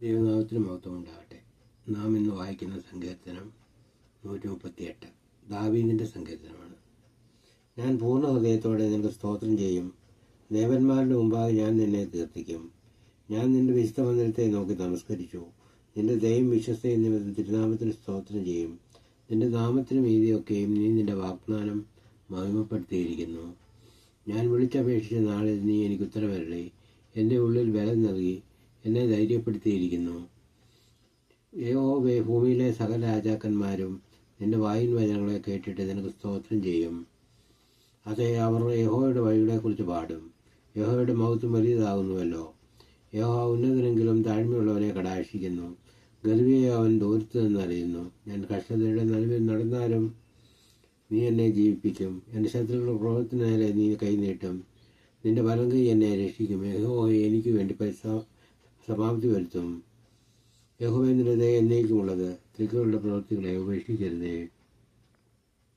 ദൈവനാമത്തിന് മഹത്വം ഉണ്ടാകട്ടെ. നാം ഇന്ന് വായിക്കുന്ന സങ്കീർത്തനം 138 ദാവീദിൻ്റെ സങ്കീർത്തനമാണ്. ഞാൻ പൂർണ്ണ ഹൃദയത്തോടെ നിനക്ക് സ്തോത്രം ചെയ്യും. ദേവന്മാരുടെ മുമ്പാകെ ഞാൻ നിന്നെ കീർത്തിക്കും. ഞാൻ നിന്റെ വിശുദ്ധ മന്ദിരത്തെ നോക്കി നമസ്കരിച്ചു. നിന്റെ ദയയും വിശ്വസ്തയും നിമിത്തം തിരുനാമത്തിന് സ്തോത്രം ചെയ്യും. നിന്റെ നാമത്തിനും നീതിയൊക്കെയും നീ നിന്റെ വാഗ്ദാനം മഹിമപ്പെടുത്തിയിരിക്കുന്നു. ഞാൻ വിളിച്ചപേക്ഷിച്ച നാളിൽ നീ എനിക്ക് ഉത്തരമരളി. എൻ്റെ ഉള്ളിൽ ബലം നൽകി എന്നെ ധൈര്യപ്പെടുത്തിയിരിക്കുന്നു. യഹോവേ, ഭൂമിയിലെ സകല രാജാക്കന്മാരും നിന്റെ വായിൻ വചനങ്ങളെ കേട്ടിട്ട് നിനക്ക് സ്തോത്രം ചെയ്യും. അതെ, അവർ യഹോവയുടെ വഴികളെക്കുറിച്ച് പാടും. യഹോവയുടെ മഹത്വം വലിയതാകുന്നുവല്ലോ. യഹോവ ഉന്നതനെങ്കിലും താഴ്മയുള്ളവനെ കടാക്ഷിക്കുന്നു. ഗർവിയെ അവൻ ദൂരത്ത് നിന്ന് അറിയുന്നു. ഞാൻ കഷ്ടതയുടെ നടുവിൽ നടന്നാലും നീ എന്നെ ജീവിപ്പിക്കും. എൻ്റെ ശത്രുക്കളുടെ ക്രോധത്തിന് നേരെ നീ കൈനീട്ടും. നിന്റെ വലങ്കൈ എന്നെ രക്ഷിക്കും. യഹോവയെ എനിക്ക് വേണ്ടി സമാപ്തി വരുത്തും. യഹോവേ, നിന്റെ ദയ എന്നേക്കുമുള്ളത്. ത്രിക്കുകളുടെ പ്രവൃത്തികളെ ഉപേക്ഷിക്കരുതേ.